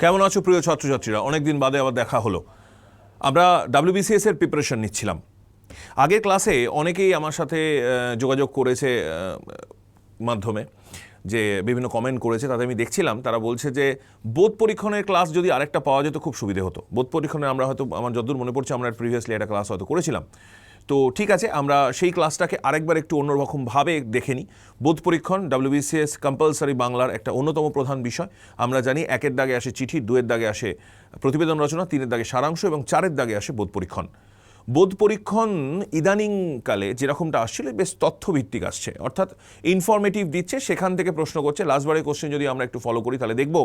কেমন আছো প্রিয় ছাত্রছাত্রীরা? অনেকদিন বাদে আবার দেখা হলো। আমরা wbcs এর প্রিপারেশন নিচ্ছিলাম। আগের ক্লাসে অনেকেই আমার সাথে যোগাযোগ করেছে মাধ্যমে, যে বিভিন্ন কমেন্ট করেছে, তাতে আমি দেখছিলাম তারা বলছে যে বোধ পরীক্ষণের ক্লাস যদি আরেকটা পাওয়া যেত খুব সুবিধে হতো। বোধ পরীক্ষণে আমরা হয়তো, আমার যতদূর মনে পড়ছে, আমরা প্রিভিয়াসলি একটা ক্লাস হয়তো করেছিলাম। তো ঠিক আছে, আমরা সেই ক্লাসটাকে আরেকবার একটু অন্যরকমভাবে দেখে নিই। বোধ পরীক্ষণ wbcs কম্পালসারি বাংলার একটা অন্যতম প্রধান বিষয়। আমরা জানি 1-এর দাগে আসে চিঠি, 2-এর দাগে আসে প্রতিবেদন রচনা, 3-এর দাগে সারাংশ এবং 4-এর দাগে আসে বোধ পরীক্ষণ। বোধ পরীক্ষণ ইদানিংকালে যেরকমটা আসছিল বেশ তথ্যভিত্তিক আসছে, অর্থাৎ ইনফরমেটিভ দিচ্ছে, সেখান থেকে প্রশ্ন করছে। লাস্টবারের কোশ্চেন যদি আমরা একটু ফলো করি তাহলে দেখব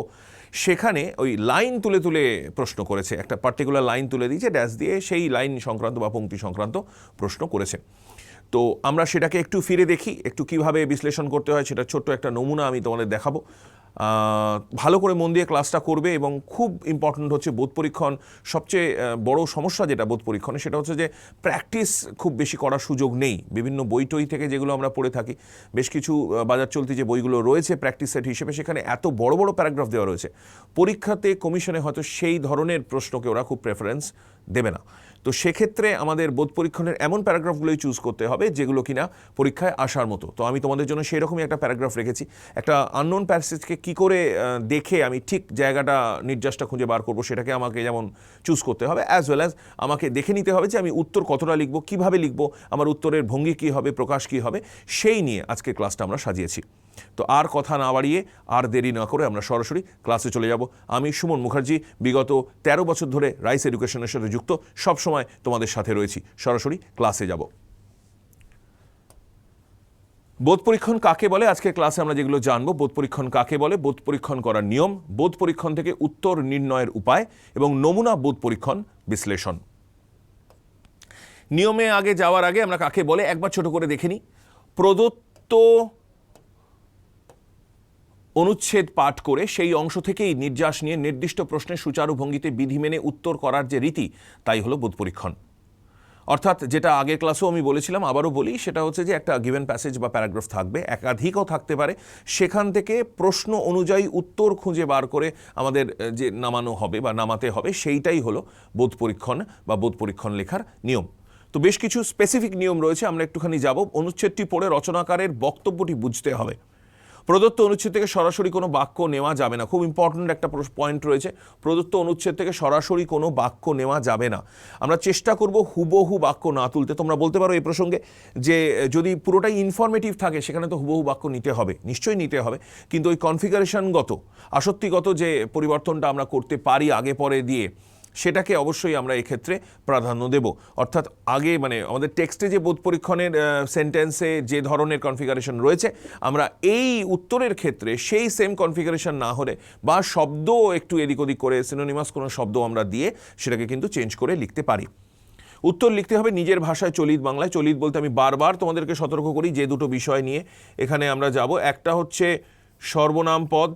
সেখানে ওই লাইন তুলে তুলে প্রশ্ন করেছে, একটা পার্টিকুলার লাইন তুলে দিয়েছে ড্যাশ দিয়ে, সেই লাইন সংক্রান্ত বা পংক্তি সংক্রান্ত প্রশ্ন করেছে। তো আমরা সেটাকে একটু ফিরে দেখি, একটু কিভাবে বিশ্লেষণ করতে হয় সেটা ছোট্ট একটা নমুনা আমি তোমাদের দেখাবো। ভালো করে মন দিয়ে ক্লাসটা করবে। এবং খুব ইম্পর্ট্যান্ট হচ্ছে বোধ পরীক্ষণ, সবচেয়ে বড় সমস্যা যেটা বোধ পরীক্ষণে সেটা হচ্ছে যে প্র্যাকটিস খুব বেশি করার সুযোগ নেই। বিভিন্ন বই টই থেকে যেগুলো আমরা পড়ে থাকি, বেশ কিছু বাজার চলতি যে বইগুলো রয়েছে প্র্যাকটিস সেট হিসেবে, সেখানে এত বড় বড় প্যারাগ্রাফ দেওয়া রয়েছে, পরীক্ষাতে কমিশনে হয়তো সেই ধরনের প্রশ্নকে ওরা খুব প্রেফারেন্স দেবে না। তো সেক্ষেত্রে আমাদের বোধ পরীক্ষণের এমন প্যারাগ্রাফগুলোই চুজ করতে হবে যেগুলো কিনা পরীক্ষায় আসার মতো। তো আমি তোমাদের জন্য সেই রকমই একটা প্যারাগ্রাফ রেখেছি। একটা আননোন প্যাসেজকে কী করে দেখে আমি ঠিক জায়গাটা, নির্যাসটা খুঁজে বার করবো, সেটাকে আমাকে যেমন চুজ করতে হবে, অ্যাজ ওয়েল অ্যাজ আমাকে দেখে নিতে হবে যে আমি উত্তর কতটা লিখবো, কীভাবে লিখবো, আমার উত্তরের ভঙ্গি কী হবে, প্রকাশ কী হবে, সেই নিয়ে আজকে ক্লাসটা আমরা সাজিয়েছি। তো আর কথা না বাড়িয়ে, আর দেরি না করে আমরা সরাসরি ক্লাসে চলে যাব। আমি সুমন মুখার্জি, বিগত 13 বছর ধরে রাইস এডুকেশনের সাথে যুক্ত, সবসময় তোমাদের সাথে রয়েছি। সরাসরি ক্লাসে যাব। বোধ পরীক্ষণ কাকে বলে, আজকে ক্লাসে আমরা যেগুলো জানবো। বোধ পরীক্ষণ কাকে বলে, বোধ পরীক্ষণ করার নিয়ম, বোধ পরীক্ষণ থেকে উত্তর নির্ণয়ের উপায় এবং নমুনা বোধ পরীক্ষণ বিশ্লেষণ। নিয়মে আগে যাওয়ার আগে আমরা কাকে বলে একবার ছোট করে দেখে নিই। প্রদত্ত অনুচ্ছেদ পাঠ করে সেই অংশ থেকেই নির্যাস নিয়ে নির্দিষ্ট প্রশ্নের সুচারু ভঙ্গিতে বিধি মেনে উত্তর করার যে রীতি, তাই হলো বোধ পরীক্ষণ। অর্থাৎ যেটা আগের ক্লাসেও আমি বলেছিলাম, আবারও বলি, সেটা হচ্ছে যে একটা গিভেন প্যাসেজ বা প্যারাগ্রাফ থাকবে, একাধিকও থাকতে পারে, সেখান থেকে প্রশ্ন অনুযায়ী উত্তর খুঁজে বার করে আমাদের যে নামানো হবে বা নামাতে হবে, সেইটাই হলো বোধ পরীক্ষণ বা বোধ পরীক্ষণ লেখার নিয়ম। তো বেশ কিছু স্পেসিফিক নিয়ম রয়েছে, আমরা একটুখানি যাব। অনুচ্ছেদটি পড়ে রচনাকারের বক্তব্যটি বুঝতে হবে। প্রদত্ত অনুচ্ছেদ থেকে সরাসরি কোনো বাক্য নেওয়া যাবে না। খুব ইম্পর্ট্যান্ট একটা পয়েন্ট রয়েছে, প্রদত্ত অনুচ্ছেদ থেকে সরাসরি কোনো বাক্য নেওয়া যাবে না। আমরা চেষ্টা করব হুবহু বাক্য না তুলতে। তোমরা বলতে পারো এই প্রসঙ্গে যে যদি পুরোটাই ইনফরমেটিভ থাকে সেখানে তো হুবহু বাক্য নিতে হবে, নিশ্চয়ই নিতে হবে, কিন্তু ওই কনফিগারেশনগত, আসক্তিগত যে পরিবর্তনটা আমরা করতে পারি আগে পরে দিয়ে, সেটাকে অবশ্যই আমরা এক্ষেত্রে প্রাধান্য দেব। অর্থাৎ আগে আমাদের টেক্সটে যে বোধ পরীক্ষণের সেন্টেন্সে যে ধরনের কনফিগারেশন রয়েছে, আমরা এই উত্তরের ক্ষেত্রে সেই সেম কনফিগারেশন না হলে বা শব্দ একটু এদিক ওদিক করে সিনোনিমাস কোনো শব্দ আমরা দিয়ে সেটাকে কিন্তু চেঞ্জ করে লিখতে পারি। উত্তর লিখতে হবে নিজের ভাষায়, চলিত বাংলায়। চলিত বলতে আমি বারবার তোমাদেরকে সতর্ক করি যে দুটো বিষয় নিয়ে এখানে আমরা যাব। একটা হচ্ছে সর্বনাম পদ,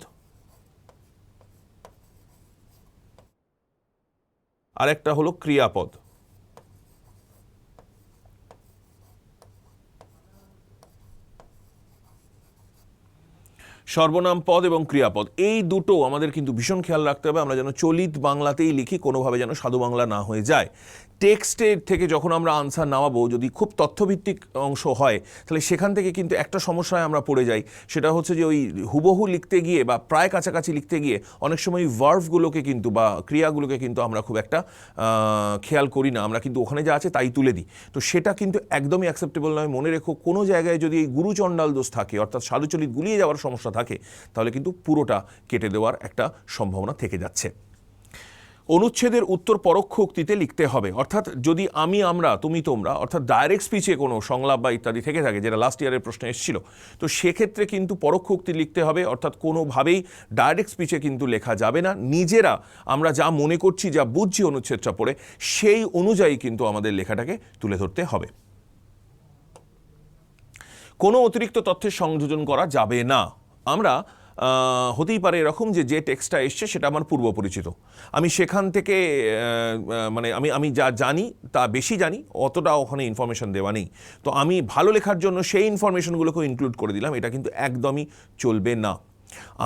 আরেকটা হলো ক্রিয়াপদ। সর্বনাম পদ এবং ক্রিয়াপদ, এই দুটো আমাদের কিন্তু ভীষণ খেয়াল রাখতে হবে, আমরা যেন চলিত বাংলাতেই লিখি, কোনোভাবে যেন সাধু বাংলা না হয়ে যায়। টেক্সটের থেকে যখন আমরা আনসার নামাবো, যদি খুব তথ্যভিত্তিক অংশ হয়, তাহলে সেখান থেকে কিন্তু একটা সমস্যায় আমরা পড়ে যাই, সেটা হচ্ছে যে ওই হুবহু লিখতে গিয়ে বা প্রায় কাছাকাছি লিখতে গিয়ে অনেক সময় ভার্ভগুলোকে কিন্তু বা ক্রিয়াগুলোকে কিন্তু আমরা খুব একটা খেয়াল করি না, আমরা কিন্তু ওখানে যা আছে তাই তুলে দিই। তো সেটা কিন্তু একদমই অ্যাকসেপ্টেবল নয়। মনে রেখো, কোনো জায়গায় যদি এই গুরুচণ্ডাল দোষ থাকে, অর্থাৎ সাধুচলিত গুলিয়ে যাওয়ার সমস্যা থাকে, তাহলে কিন্তু পুরোটা কেটে দেওয়ার একটা সম্ভাবনা থেকে যাচ্ছে। অনুচ্ছেদের উত্তর পরোক্ষ উক্তিতে লিখতে হবে। অর্থাৎ যদি আমি, আমরা, তুমি, তোমরা, অর্থাৎ ডাইরেক্ট স্পিচে কোনো সংলাপ বা ইত্যাদি থেকে থাকে, যেটা লাস্ট ইয়ারের প্রশ্নে এসেছিল, তো সেক্ষেত্রে কিন্তু পরোক্ষ উক্তি লিখতে হবে। অর্থাৎ কোনোভাবেই ডাইরেক্ট স্পিচে কিন্তু লেখা যাবে না। নিজেরা আমরা যা মনে করছি, যা বুঝছি অনুচ্ছেদটা পড়ে, সেই অনুযায়ী কিন্তু আমাদের লেখাটাকে তুলে ধরতে হবে। কোনো অতিরিক্ত তথ্যের সংযোজন করা যাবে না। আমরা হতেই পারে এরকম যে টেক্সটটা এসছে সেটা আমার পূর্ব পরিচিত, আমি সেখান থেকে আমি যা জানি তা বেশি জানি, অতটা ওখানে ইনফরমেশন দেওয়া নেই। তো আমি ভালো লেখার জন্য সেই ইনফরমেশনগুলোকেও ইনক্লুড করে দিলাম, এটা কিন্তু একদমই চলবে না।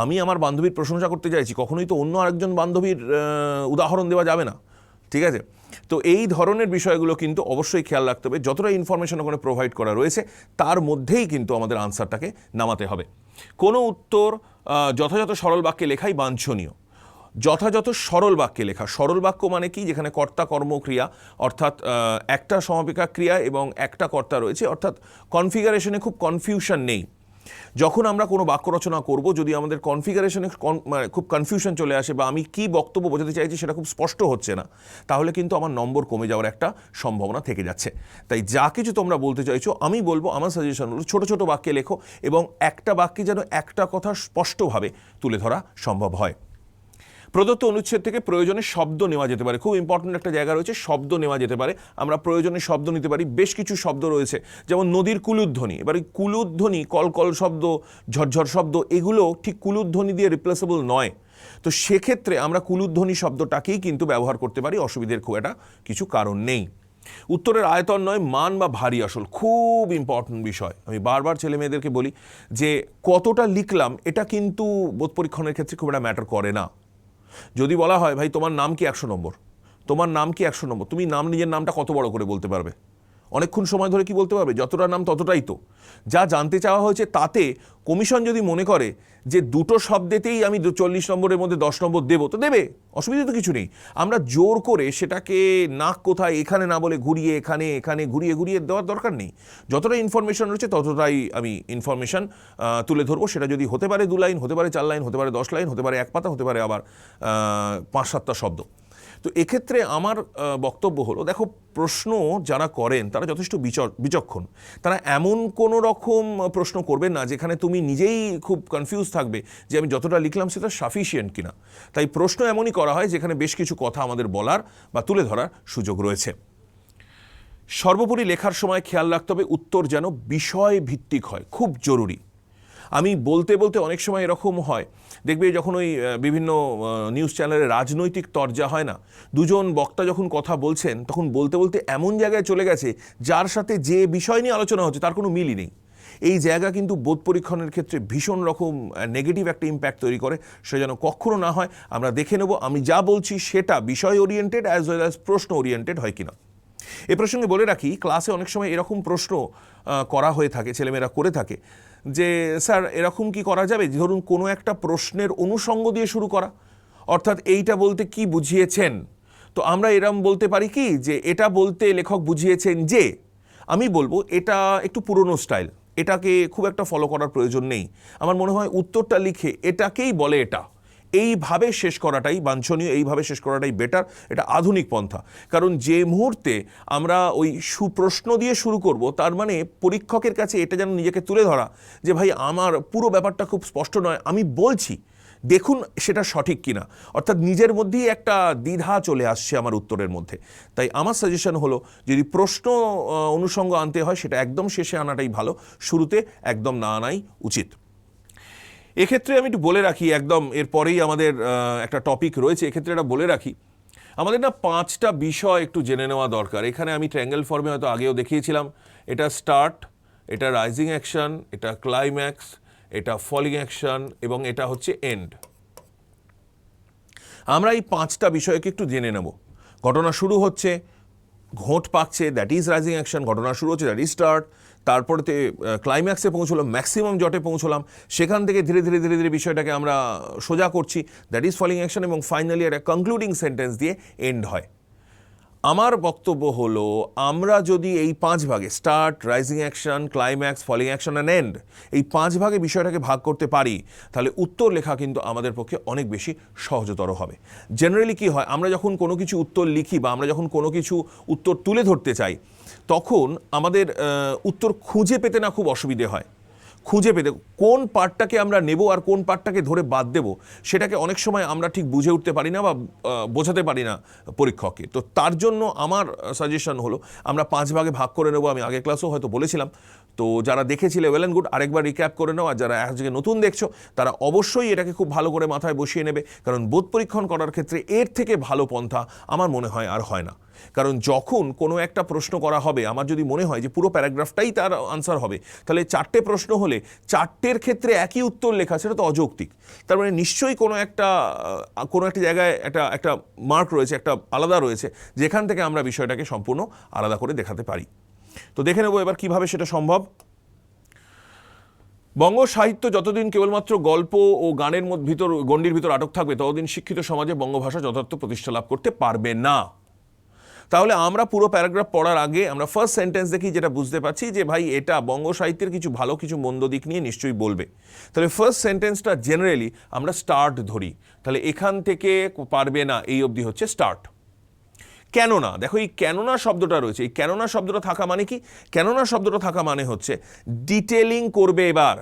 আমি আমার বান্ধবীর প্রশংসা করতে চাইছি, কখনোই তো অন্য আরেকজন বান্ধবীর উদাহরণ দেওয়া যাবে না, ঠিক আছে? তো এই ধরনের বিষয়গুলো কিন্তু অবশ্যই খেয়াল রাখতে হবে। যতটা ইনফরমেশন ওখানে প্রোভাইড করা রয়েছে তার মধ্যেই কিন্তু আমাদের আনসারটাকে নামাতে হবে। কোনো উত্তর যথাযথ সরল বাক্যে লেখাই বাঞ্ছনীয়। যথাযথ সরল বাক্যে লেখা, সরল বাক্য মানে কি, যেখানে কর্তা কর্ম ক্রিয়া, অর্থাৎ একটা সমাপিকা ক্রিয়া এবং একটা কর্তা রয়েছে, অর্থাৎ কনফিগারেশনে খুব কনফিউশন নেই। যখন আমরা কোনো বাক্য রচনা করব, যদি আমাদের কনফিগারেশনে খুব কনফিউশন চলে আসে বা আমি কি বক্তব্য বোঝাতে চাইছি সেটা খুব স্পষ্ট হচ্ছে না, তাহলে কিন্তু আমার নম্বর কমে যাওয়ার একটা সম্ভাবনা থেকে যাচ্ছে। তাই যা কিছু তোমরা বলতে চাইছো, আমি বলবো, আমার সাজেশন হলো ছোটো ছোটো বাক্যে লেখো এবং একটা বাক্যে যেন একটা কথা স্পষ্টভাবে তুলে ধরা সম্ভব হয়। প্রদত্ত অনুচ্ছেদ থেকে প্রয়োজনে শব্দ নেওয়া যেতে পারে। খুব ইম্পর্টেন্ট একটা জায়গা রয়েছে, শব্দ নেওয়া যেতে পারে। আমরা প্রয়োজনে শব্দ নিতে পারি। বেশ কিছু শব্দ রয়েছে, যেমন নদীর কুলুধ্বনি। এবার এই কুলুধ্বনি, কলকল শব্দ, ঝরঝর শব্দ, এগুলো ঠিক কুলুধ্বনি দিয়ে রিপ্লেসেবল নয়। তো সেক্ষেত্রে আমরা কুলুধ্বনি শব্দটাকেই কিন্তু ব্যবহার করতে পারি, অসুবিধের খুব একটা কিছু কারণ নেই। উত্তরের আয়তন নয়, মান বা ভারী আসল, খুব ইম্পর্টেন্ট বিষয়। আমি বারবার ছেলে মেয়েদেরকে বলি যে কতটা লিখলাম এটা কিন্তু বোধ পরীক্ষণের ক্ষেত্রে খুব একটা ম্যাটার করে না। যদি বলা হয় ভাই তোমার নাম কি 100 নম্বর, তোমার নাম কি 100 নম্বর, তুমি নিজের নামটা কত বড় করে বলতে পারবে? অনেকক্ষণ সময় ধরে কি বলতে পারবে? যতটা নাম ততটাই তো। যা জানতে চাওয়া হয়েছে তাতে কমিশন যদি মনে করে যে দুটো শব্দেতেই আমি 40 নম্বরের মধ্যে 10 নম্বর দেবো, তো দেবে, অসুবিধা তো কিছু নেই। আমরা জোর করে সেটাকে নাক কোথায় এখানে না বলে ঘুরিয়ে এখানে এখানে ঘুরিয়ে ঘুরিয়ে দেওয়ার দরকার নেই। যতটা ইনফরমেশন রয়েছে ততটাই আমি ইনফরমেশন তুলে ধরবো। সেটা যদি হতে পারে 2 লাইন, হতে পারে 4 লাইন, হতে পারে 10 লাইন, হতে পারে 1 পাতা, হতে পারে আবার 5-7টা শব্দ। তো এক্ষেত্রে আমার বক্তব্য হলো, দেখো, প্রশ্ন যারা করেন তারা যথেষ্ট বিচক্ষণ। তারা এমন কোনো রকম প্রশ্ন করবেন না যেখানে তুমি নিজেই খুব কনফিউজ থাকবে যে আমি যতটা লিখলাম সেটা সাফিসিয়েন্ট কিনা। তাই প্রশ্ন এমনই করা হয় যেখানে বেশ কিছু কথা আমাদের বলার বা তুলে ধরার সুযোগ রয়েছে। সর্বোপরি লেখার সময় খেয়াল রাখতে হবে উত্তর যেন বিষয় ভিত্তিক হয়, খুব জরুরি। আমি বলতে বলতে অনেক সময় এরকম হয়, দেখবে যখন ওই বিভিন্ন নিউজ চ্যানেলে রাজনৈতিক তরজা হয় না, দুজন বক্তা যখন কথা বলছেন তখন বলতে বলতে এমন জায়গায় চলে গেছে যার সাথে যে বিষয় নিয়ে আলোচনা হচ্ছে তার কোনো মিলই নেই। এই জায়গা কিন্তু বোধ পরীক্ষণের ক্ষেত্রে ভীষণ রকম নেগেটিভ একটা ইম্প্যাক্ট তৈরি করে। সে যেন কখনো না হয়। আমরা দেখে নেব আমি যা বলছি সেটা বিষয় ওরিয়েন্টেড অ্যাজ ওয়েল অ্যাজ প্রশ্ন ওরিয়েন্টেড হয় কিনা। এ প্রসঙ্গে বলে রাখি, ক্লাসে অনেক সময় এরকম প্রশ্ন করা হয়ে থাকে, ছেলেমেয়েরা করে থাকে যে স্যার এরকম কি করা যাবে, ধরুন কোনো একটা প্রশ্নের অনুষঙ্গ দিয়ে শুরু করা, অর্থাৎ এইটা বলতে কি বুঝিয়েছেন। তো আমরা এরম বলতে পারি কি যে এটা বলতে লেখক বুঝিয়েছেন যে। আমি বলবো এটা একটু পুরনো স্টাইল, এটাকে খুব একটা ফলো করার প্রয়োজন নেই। আমার মনে হয় উত্তরটা লিখে এটাকেই বলে এটা, এইভাবে শেষ করাটাই বাঞ্ছনীয়, এইভাবে শেষ করাটাই বেটার। এটা আধুনিক পন্থা। কারণ যে মুহূর্তে আমরা ওই সুপ্রশ্ন দিয়ে শুরু করব, তার মানে পরীক্ষকের কাছে এটা যেন নিজেকে তুলে ধরা যে ভাই আমার পুরো ব্যাপারটা খুব স্পষ্ট নয়, আমি বলছি দেখুন সেটা সঠিক কিনা। অর্থাৎ নিজের মধ্যেই একটা দ্বিধা চলে আসছে আমার উত্তরের মধ্যে। তাই আমার সাজেশন হলো যদি প্রশ্ন অনুষঙ্গ আনতে হয় সেটা একদম শেষে আনাটাই ভালো, শুরুতে একদম না আনাই উচিত। এক্ষেত্রে আমি একটু বলে রাখি, একদম এরপরেই আমাদের একটা টপিক রয়েছে, এক্ষেত্রে এটা বলে রাখি আমাদের না 5টা বিষয় একটু জেনে নেওয়া দরকার। এখানে আমি ট্রায়াঙ্গেল ফর্মে হয়তো আগেও দেখিয়েছিলাম, এটা স্টার্ট, এটা রাইজিং অ্যাকশন, এটা ক্লাইম্যাক্স, এটা ফলিং অ্যাকশন এবং এটা হচ্ছে এন্ড। আমরা এই 5টা বিষয়কে একটু জেনে নেব। ঘটনা শুরু হচ্ছে, ঘোট পাকছে, দ্যাট ইজ রাইজিং অ্যাকশন। ঘটনা শুরু হচ্ছে, দ্যাট ইজ স্টার্ট। তারপরে ক্লাইম্যাক্সে পৌঁছলাম, ম্যাক্সিমাম জটে পৌঁছলাম, সেখান থেকে ধীরে ধীরে ধীরে ধীরে বিষয়টাকে আমরা সোজা করছি, দ্যাট ইজ ফলিং অ্যাকশন, এবং ফাইনালি একটা কনক্লুডিং সেন্টেন্স দিয়ে এন্ড হয়। আমার বক্তব্য হলো আমরা যদি এই 5 ভাগে start, rising action, climax, falling action and end, এই 5 ভাগে বিষয়টাকে ভাগ করতে পারি, তাহলে উত্তর লেখা কিন্তু আমাদের পক্ষে অনেক বেশি সহজতর হবে। জেনারেলি কি হয়, আমরা যখন কোনো কিছু উত্তর লিখি বা আমরা যখন কোনো কিছু উত্তর তুলে ধরতে চাই, তখন আমাদের উত্তর খুঁজে পেতে না খুব অসুবিধে হয়। খুঁজে পেতে কোন পার্টটাকে আমরা নেব আর কোন পার্টটাকে ধরে বাদ দেব, সেটাকে অনেক সময় আমরা ঠিক বুঝে উঠতে পারি না বা বোঝাতে পারি না পরীক্ষককে। তো তার জন্য আমার সাজেশন হলো আমরা 5 ভাগে ভাগ করে নেব। আমি আগের ক্লাসেও হয়তো বলেছিলাম, তো যারা দেখেছিলে ওয়েল অ্যান্ড গুড, আরেকবার রিক্যাপ করে নাও। আর যারা আজকে নতুন দেখছো তারা অবশ্যই এটাকে খুব ভালো করে মাথায় বসিয়ে নেবে, কারণ বোধ পরীক্ষণ করার ক্ষেত্রে এর থেকে ভালো পন্থা আমার মনে হয় আর হয় না। কারণ যখন কোনো একটা প্রশ্ন করা হবে, আমার যদি মনে হয় যে পুরো প্যারাগ্রাফটাই তার আনসার হবে, তাহলে 4টে প্রশ্ন হলে 4টের ক্ষেত্রে একই উত্তর লেখা, সেটা তো অযৌক্তিক। তার মানে নিশ্চয়ই কোনো একটা জায়গায় একটা মার্ক রয়েছে, একটা আলাদা রয়েছে, যেখান থেকে আমরা বিষয়টাকে সম্পূর্ণ আলাদা করে দেখাতে পারি। তো দেখে নেব এবার কিভাবে সেটা সম্ভব। বঙ্গ সাহিত্য যতদিন কেবলমাত্র গল্প ও গানের গণ্ডির ভিতর আটক থাকবে, ততদিন শিক্ষিত সমাজে বঙ্গভাষা যথার্থ প্রতিষ্ঠা লাভ করতে পারবে না। তাহলে আমরা পুরো প্যারাগ্রাফ পড়ার আগে আমরা ফার্স্ট সেন্টেন্স দেখি, যেটা বুঝতে পারছি যে ভাই এটা বঙ্গ সাহিত্যের কিছু ভালো কিছু মন্দ দিক নিয়ে নিশ্চয়ই বলবে। তাহলে ফার্স্ট সেন্টেন্সটা জেনারেলি আমরা স্টার্ট ধরি। তাহলে এখান থেকে পারবে না এই অবধি হচ্ছে স্টার্ট। কেননা, দেখো এই কেননা শব্দটা রয়েছে, এই কেননা শব্দটা থাকা মানে কি? কেননা শব্দটা থাকা মানে হচ্ছে ডিটেলিং করবে। এবার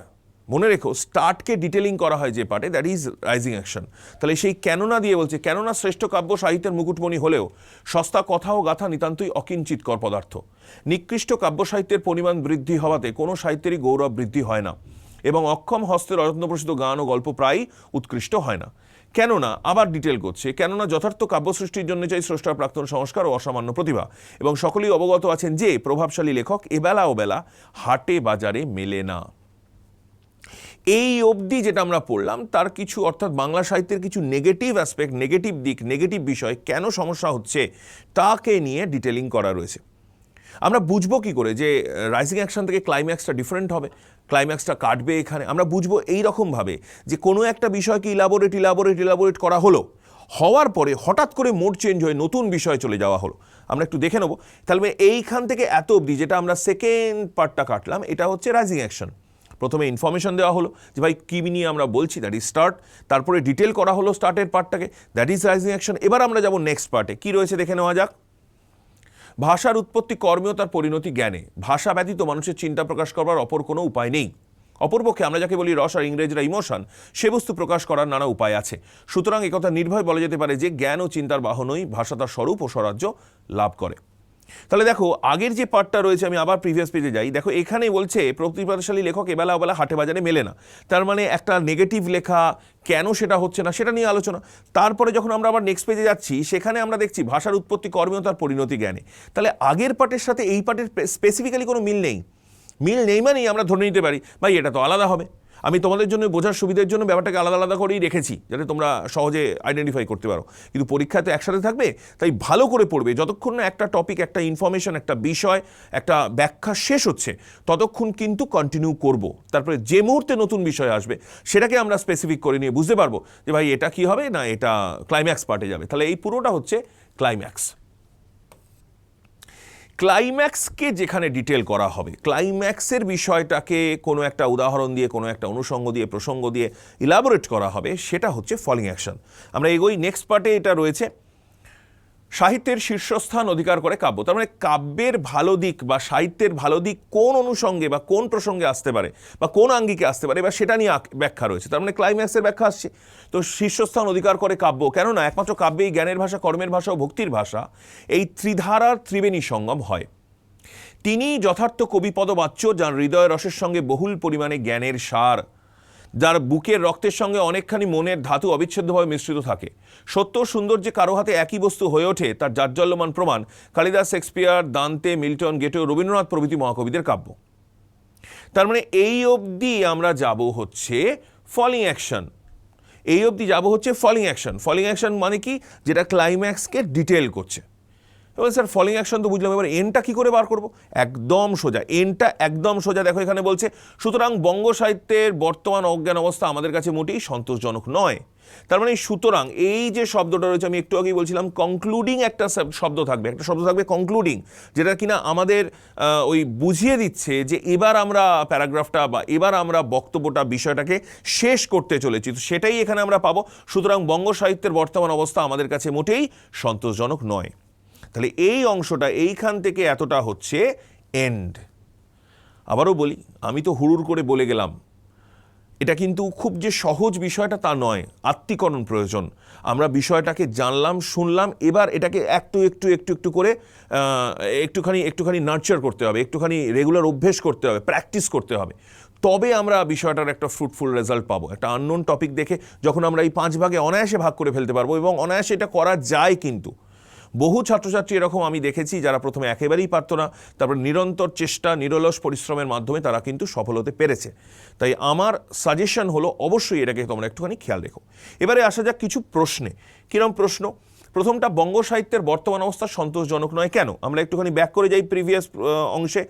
মনে রেখো, স্টার্টকে ডিটেলিং করা হয় যে পার্টে, দ্যাট ইজ রাইজিং অ্যাকশন। তাহলে সেই কেননা দিয়ে বলছে, কেননা শ্রেষ্ঠ কাব্য সাহিত্যের মুকুটমণি হলেও সস্তা কথা ও গাথা নিতান্তই অকিঞ্চিতকর পদার্থ। নিকৃষ্ট কাব্য সাহিত্যের পরিমাণ বৃদ্ধি হওয়াতে কোনো সাহিত্যেরই গৌরব বৃদ্ধি হয় না, এবং অক্ষম হস্তের রত্নপ্রসিদ্ধ গান ও গল্প প্রায়ই উৎকৃষ্ট হয় না। কেননা আবার ডিটেল করছে, কেননা যথার্থ কাব্য সৃষ্টির জন্য চাই স্রষ্টার প্রাক্তন সংস্কার ও অসামান্য প্রতিভা, এবং সকলেই অবগত আছেন যে প্রভাবশালী লেখক এবেলা ওবেলা হাটে বাজারে মেলে না। এই অবধি যেটা আমরা পড়লাম তার কিছু, অর্থাৎ বাংলা সাহিত্যের কিছু নেগেটিভ অ্যাসপেক্ট, নেগেটিভ দিক, নেগেটিভ বিষয়, কেন সমস্যা হচ্ছে তাকে নিয়ে ডিটেলিং করা রয়েছে। আমরা বুঝবো কি করে যে রাইজিং অ্যাকশন থেকে ক্লাইম্যাক্সটা ডিফারেন্ট হবে, ক্লাইম্যাক্সটা কাটবে এখানে? আমরা বুঝবো এইরকমভাবে যে কোনো একটা বিষয়কে ইলাবোরেট করা হলো, হওয়ার পরে হঠাৎ করে মোড চেঞ্জ হয়ে নতুন বিষয়ে চলে যাওয়া হলো। আমরা একটু দেখে নেবো। তাহলে এইখান থেকে এত অবধি যেটা আমরা সেকেন্ড পার্টটা কাটলাম, এটা হচ্ছে রাইজিং অ্যাকশন। প্রথমে ইনফরমেশন দেওয়া হলো যে ভাই কী নিয়ে আমরা বলছি, দ্যাট ইজ স্টার্ট। তারপরে ডিটেল করা হলো স্টার্টের পার্টটাকে, দ্যাট ইজ রাইজিং অ্যাকশন। এবার আমরা যাব নেক্সট পার্টে, কি রয়েছে দেখে নেওয়া যাক। ভাষার উৎপত্তি কর্মে ও তার পরিণতি জ্ঞানে। ভাষা ব্যতীত মানুষের চিন্তা প্রকাশ করবার অপর কোনো উপায় নেই। অপরপক্ষে আমরা যাকে বলি রস আর ইংরেজরা ইমোশন, সে বস্তু প্রকাশ করার নানা উপায় আছে। সুতরাং একথা নির্ভয় বলা যেতে পারে যে জ্ঞান ও চিন্তার বাহনই ভাষা তার স্বরূপ ও স্বরাজ্য লাভ করে। তাহলে দেখো আগের যে পার্টটা রয়েছে, আমি আবার প্রিভিয়াস পেজে যাই, দেখো এখানে বলছে প্রতিভাশালী লেখক এবেলা ওবেলা হাটে বাজারে মেলে না। তার মানে একটা নেগেটিভ লেখা, কেন সেটা হচ্ছে না সেটা নিয়ে আলোচনা। তারপরে যখন আমরা আবার নেক্সট পেজে যাচ্ছি, সেখানে আমরা দেখছি ভাষার উৎপত্তি কর্মে ও তার পরিণতি জ্ঞানে। তাহলে আগের পার্টের সাথে এই পার্টের স্পেসিফিক্যালি কোনো মিল নেই। মিল নেই মানেই আমরা ধরে নিতে পারি ভাই এটা তো আলাদা হবে। আমি তোমাদের জন্য বোঝার সুবিধার জন্য ব্যাপারটাকে আলাদা আলাদা করেই রেখেছি, যাতে তোমরা সহজে আইডেন্টিফাই করতে পারো। কিন্তু পরীক্ষাতে একসাথে থাকবে, তাই ভালো করে পড়বে। যতক্ষণ না একটা টপিক, একটা ইনফরমেশন, একটা বিষয়, একটা ব্যাখ্যা শেষ হচ্ছে, ততক্ষণ কিন্তু কন্টিনিউ করব। তারপরে যে মুহূর্তে নতুন বিষয় আসবে, সেটাকে আমরা স্পেসিফিক করে নিয়ে বুঝতে পারবো যে ভাই এটা কি হবে, না এটা ক্লাইম্যাক্স পার্টে যাবে। তাহলে এই পুরোটা হচ্ছে ক্লাইম্যাক্স। ক্লাইম্যাক্সকে যেখানে ডিটেল করা হবে, ক্লাইম্যাক্সের বিষয়টাকে কোনো একটা উদাহরণ দিয়ে, কোনো একটা অনুষঙ্গ দিয়ে, প্রসঙ্গ দিয়ে ইলাবোরেট করা হবে, সেটা হচ্ছে ফলিং অ্যাকশন। আমরা এগোই, নেক্সট পার্টে এটা রয়েছে সাহিত্যের শীর্ষস্থান অধিকার করে কাব্য। তার মানে কাব্যের ভালো দিক বা সাহিত্যের ভালো দিক কোন অনুষঙ্গে বা কোন প্রসঙ্গে আসতে পারে বা কোন আঙ্গিকে আসতে পারে, বা সেটা নিয়ে ব্যাখ্যা রয়েছে। তার মানে ক্লাইম্যাক্সের ব্যাখ্যা আসছে। তো শীর্ষস্থান অধিকার করে কাব্য, কেননা একমাত্র কাব্যেই জ্ঞানের ভাষা, কর্মের ভাষা ও ভক্তির ভাষা, এই ত্রিধারার ত্রিবেণী সঙ্গম হয়। তিনি যথার্থ কবিপদবাচ্য, যার হৃদয় রসের সঙ্গে বহুল পরিমাণে জ্ঞানের সার, যার বুকের রক্তের সঙ্গে অনেকখানি মনের ধাতু অবিচ্ছেদ্যভাবে মিশ্রিত থাকে। সত্য সুন্দর যে কারো হাতে একই বস্তু হয়ে ওঠে, তার জাজ্জল্যমান প্রমাণ Kalidas, Shakespeare, দান্তে, Milton, Geto, Rabindranath প্রভৃতি মহাকবিদের কাব্য। তার মানে এই অবধি আমরা যাব হচ্ছে ফলিং অ্যাকশন। এই অবধি যাব হচ্ছে ফলিং অ্যাকশন। ফলিং অ্যাকশন মানে কি? যেটা ক্লাইম্যাক্সকে ডিটেল করছে। এবার স্যার ফলিং অ্যাকশন তো বুঝলাম, এবার এনটা কি করে বার করব? একদম সোজা, এনটা একদম সোজা। দেখো এখানে বলছে, সুতরাং বঙ্গ সাহিত্যের বর্তমান অজ্ঞান অবস্থা আমাদের কাছে মোটেই সন্তোষজনক নয়। তার মানে সুতরাং এই যে শব্দটা রয়েছে, আমি একটু আগেই বলছিলাম কনক্লুডিং একটা শব্দ থাকবে, একটা শব্দ থাকবে কনক্লুডিং, যেটা কিনা আমাদের ওই বুঝিয়ে দিচ্ছে যে এবার আমরা প্যারাগ্রাফটা বা এবার আমরা বক্তব্যটা, বিষয়টাকে শেষ করতে চলেছি। তো সেটাই এখানে আমরা পাবো। সুতরাং বঙ্গ সাহিত্যের বর্তমান অবস্থা আমাদের কাছে মোটেই সন্তোষজনক নয়। তাহলে এই অংশটা এইখান থেকে এতটা হচ্ছে এন্ড। আবারও বলি, আমি তো হুড়ুর করে বলে গেলাম, এটা কিন্তু খুব যে সহজ বিষয়টা তা নয়, আত্মীকরণ প্রয়োজন। আমরা বিষয়টাকে জানলাম, শুনলাম, এবার এটাকে একটু একটু একটু একটু করে একটুখানি নার্চার করতে হবে, একটুখানি রেগুলার অভ্যেস করতে হবে, প্র্যাকটিস করতে হবে, তবে আমরা বিষয়টার একটা ফ্রুটফুল রেজাল্ট পাবো। একটা আননোন টপিক দেখে যখন আমরা এই 5 ভাগে অনায়াসে ভাগ করে ফেলতে পারবো, এবং অনায়াসে এটা করা যায়। কিন্তু বহু ছাত্রছাত্রী এরকম আমি দেখেছি যারা প্রথমে একেবারেই পারত না, তারপর নিরন্তর চেষ্টা, নিরলস পরিশ্রমের মাধ্যমে তারা কিন্তু সফল হতে পেরেছে। তাই আমার সাজেশন হলো অবশ্যই এটাকে তোমরা একটুখানি খেয়াল রেখো। এবারে আসা যাক কিছু প্রশ্নে। কিরম প্রশ্ন? প্রথমটা, বঙ্গ সাহিত্যের বর্তমান অবস্থা সন্তোষজনক নয় কেন? আমরা একটুখানি ব্যাক করে যাই প্রিভিয়াস অংশে।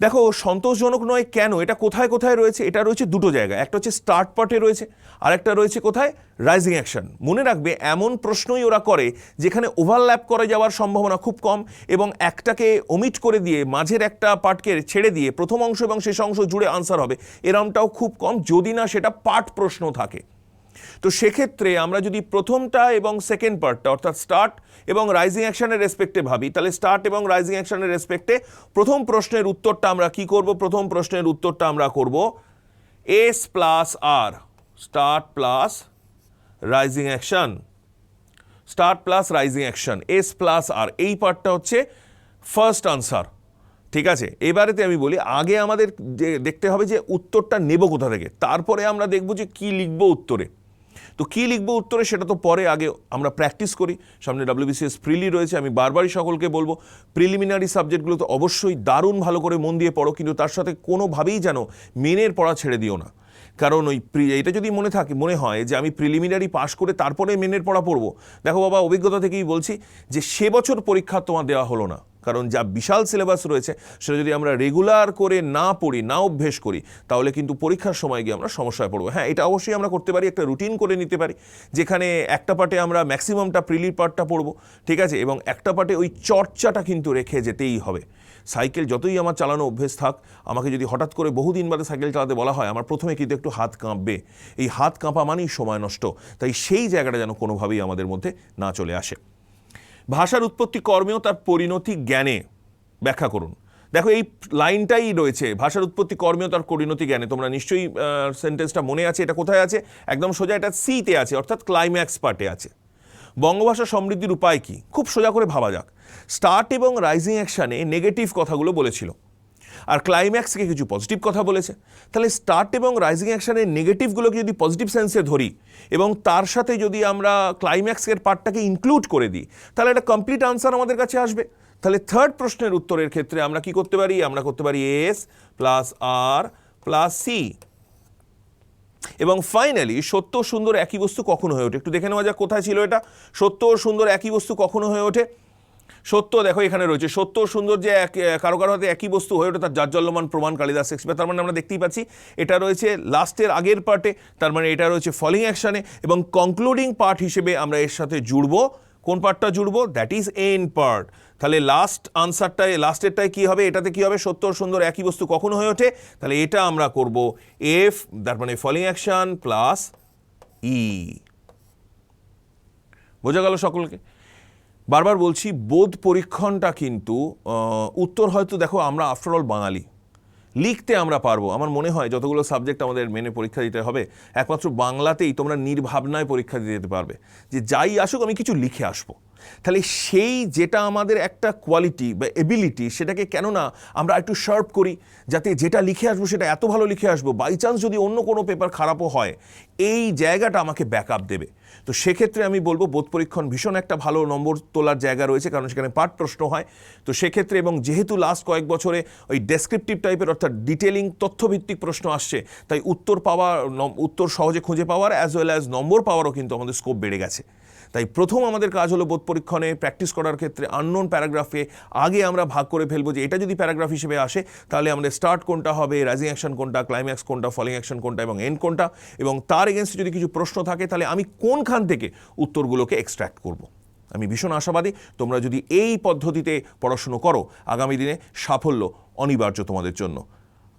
দেখো, সন্তোষজনক নয় কেন, এটা কোথায় কোথায় রয়েছে? এটা রয়েছে দুটো জায়গায়। একটা হচ্ছে স্টার্ট পার্টে রয়েছে, আর একটা রয়েছে কোথায়? Rising action. মনে রাখবে, এমন প্রশ্নই ওরা করে যেখানে ওভারল্যাপ করে যাওয়ার সম্ভাবনা খুব কম, এবং একটাকে ওমিট করে দিয়ে মাঝের একটা পার্টকে ছেড়ে দিয়ে প্রথম অংশ এবং শেষ অংশ জুড়ে আনসার হবে, এরমটাও খুব কম, যদি না সেটা পার্ট প্রশ্ন থাকে। তো সেক্ষেত্রে আমরা যদি প্রথমটা এবং সেকেন্ড পার্টটা অর্থাৎ স্টার্ট এবং রাইজিং অ্যাকশনের রেসপেক্টে ভাবি, তাহলে স্টার্ট এবং রাইজিং অ্যাকশনের রেসপেক্টে প্রথম প্রশ্নের উত্তরটা আমরা কি করব? প্রথম প্রশ্নের উত্তরটা আমরা করব S plus R, start plus rising action, start plus rising action, S plus R, এই পার্টটা হচ্ছে ফার্স্ট আনসার। ঠিক আছে, এবারেতে আমি বলি, আগে আমাদের দেখতে হবে যে উত্তরটা নেব কোথা থেকে, তারপরে আমরা দেখব যে কি লিখব উত্তরে। তো কী লিখবো উত্তরে সেটা তো পরে, আগে আমরা প্র্যাকটিস করি। সামনে WBCS প্রিলি রয়েছে, আমি বারবারই সকলকে বলবো প্রিলিমিনারি সাবজেক্টগুলো তো অবশ্যই দারুণ ভালো করে মন দিয়ে পড়ো, কিন্তু তার সাথে কোনোভাবেই যেন মেনের পড়া ছেড়ে দিও না। কারণ এটা যদি মনে হয় যে আমি প্রিলিমিনারি পাস করে তারপরে মেনের পড়া পড়বো, দেখো বাবা, অভিজ্ঞতা থেকেই বলছি যে সে বছর পরীক্ষা তোমার দেওয়া হলো না। কারণ যা বিশাল সিলেবাস রয়েছে সেটা যদি আমরা রেগুলার করে না পড়ি, না অভ্যেস করি, তাহলে কিন্তু পরীক্ষার সময় গিয়ে আমরা সমস্যায় পড়বো। হ্যাঁ, এটা অবশ্যই আমরা করতে পারি, একটা রুটিন করে নিতে পারি, যেখানে একটা পার্টে আমরা ম্যাক্সিমামটা প্রিলির পার্টটা পড়বো, ঠিক আছে, এবং একটা পার্টে ওই চর্চাটা কিন্তু রেখে যেতেই হবে। সাইকেল যতই আমার চালানো অভ্যেস থাক, আমাকে যদি হঠাৎ করে বহুদিন বাদে সাইকেল চালাতে বলা হয়, আমার প্রথমে কিন্তু একটু হাত কাঁপবে। এই হাত কাঁপা মানেই সময় নষ্ট, তাই সেই জায়গাটা যেন কোনোভাবেই আমাদের মধ্যে না চলে আসে। ভাষার উৎপত্তি কর্মেও তার পরিণতি জ্ঞানে ব্যাখ্যা করুন। দেখো, এই লাইনটাই রয়েছে, ভাষার উৎপত্তি কর্মেও তার পরিণতি জ্ঞানে। তোমরা নিশ্চয়ই সেন্টেন্সটা মনে আছে, এটা কোথায় আছে? একদম সোজা, এটা সিতে আছে, অর্থাৎ ক্লাইম্যাক্স পার্টে আছে। বঙ্গভাষা সমৃদ্ধির উপায় কি? খুব সোজা করে ভাবা যাক। স্টার্ট এবং রাইজিং অ্যাকশানে নেগেটিভ কথাগুলো বলেছিল, আর ক্লাইম্যাক্সকে কিছু পজিটিভ কথা বলেছে। তাহলে স্টার্ট এবং রাইজিং অ্যাকশানের নেগেটিভগুলোকে যদি পজিটিভ সেন্সে ধরি এবং তার সাথে যদি আমরা ক্লাইম্যাক্সের পার্টটাকে ইনক্লুড করে দিই, তাহলে একটা কমপ্লিট আনসার আমাদের কাছে আসবে। তাহলে থার্ড প্রশ্নের উত্তরের ক্ষেত্রে আমরা কি করতে পারি? আমরা করতে পারি এস প্লাস আর প্লাস সি। এবং ফাইনালি, সত্য ও সুন্দর একই বস্তু কখনো হয়ে ওঠে। একটু দেখে নেওয়া যাক কোথায় ছিল এটা। সত্য ও সুন্দর একই বস্তু কখনো হয়ে ওঠে। সত্য, দেখো এখানে রয়েছে, সত্য ও সুন্দর যে কারো কারো হাতে একই বস্তু হয়ে ওঠে তার জাজ্জল্যমান প্রমাণ কালিদাস শেক্সপিয়ার। তার মানে আমরা দেখতেই পাচ্ছি এটা রয়েছে লাস্টের আগের পার্টে, তার মানে এটা রয়েছে ফলিং অ্যাকশানে, এবং কনক্লুডিং পার্ট হিসেবে আমরা এর সাথে জুড়বো কোন পার্টটা জুড়বো? That is end part. তাহলে লাস্ট আনসারটায়, লাস্টেরটায় কি হবে? এটাতে কি হবে? সত্য ও সুন্দর একই বস্তু কখনো হয়ে ওঠে। তাহলে এটা আমরা করব এফ, তার মানে ফলিং অ্যাকশন প্লাস ই। বোঝা গেল সকলকে? বারবার বলছি, বোধ পরীক্ষণটা কিন্তু উত্তর হয়তো, দেখো আমরা আফটারঅল বাঙালি, লিখতে আমরা পারবো। আমার মনে হয় যতগুলো সাবজেক্ট আমাদের মেনে পরীক্ষা দিতে হবে, একমাত্র বাংলাতেই তোমরা নির্ভাবনায় পরীক্ষা দিতে যেতে পারবে, যে যাই আসুক আমি কিছু লিখে আসবো। তাহলে সেই যেটা আমাদের একটা কোয়ালিটি বা এবিলিটি, সেটাকে কেননা আমরা একটু শার্প করি, যাতে যেটা লিখে আসবো সেটা এত ভালো লিখে আসবো, বাই চান্স যদি অন্য কোনো পেপার খারাপও হয়, এই জায়গাটা আমাকে ব্যাকআপ দেবে। তো সেক্ষেত্রে আমি বলবো বোধ পরীক্ষণ ভীষণ একটা ভালো নম্বর তোলার জায়গা রয়েছে, কারণ সেখানে পাঠ প্রশ্ন হয়। তো সেক্ষেত্রে, এবং যেহেতু লাস্ট কয়েক বছরে ওই ডেসক্রিপটিভ টাইপের অর্থাৎ ডিটেলিং তথ্যভিত্তিক প্রশ্ন আসছে, তাই উত্তর সহজে খুঁজে পাওয়ার অ্যাজ ওয়েল অ্যাজ নম্বর পাওয়ারও কিন্তু আমাদের স্কোপ বেড়ে গেছে। তাই প্রথম আমাদের কাজ হলো বোধ পরীক্ষণে প্র্যাকটিস করার ক্ষেত্রে আননোন প্যারাগ্রাফে আগে আমরা ভাগ করে ফেলবো যে এটা যদি প্যারাগ্রাফ হিসেবে আসে, তাহলে আমাদের স্টার্ট কোনটা হবে, রাইজিং অ্যাকশন কোনটা, ক্লাইম্যাক্স কোনটা, ফলিং অ্যাকশন কোনটা এবং এন্ড কোনটা, এবং তার এগেনস্টে যদি কিছু প্রশ্ন থাকে তাহলে আমি কোনখান থেকে উত্তরগুলোকে এক্সট্র্যাক্ট করব। আমি ভীষণ আশাবাদী তোমরা যদি এই পদ্ধতিতে পড়াশুনো করো, আগামী দিনে সাফল্য অনিবার্য তোমাদের জন্য।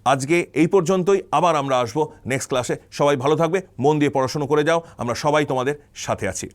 আজকে এই পর্যন্তই, আবার আমরা আসবো নেক্সট ক্লাসে। সবাই ভালো থাকবে, মন দিয়ে পড়াশুনো করে যাও, আমরা সবাই তোমাদের সাথে আছি।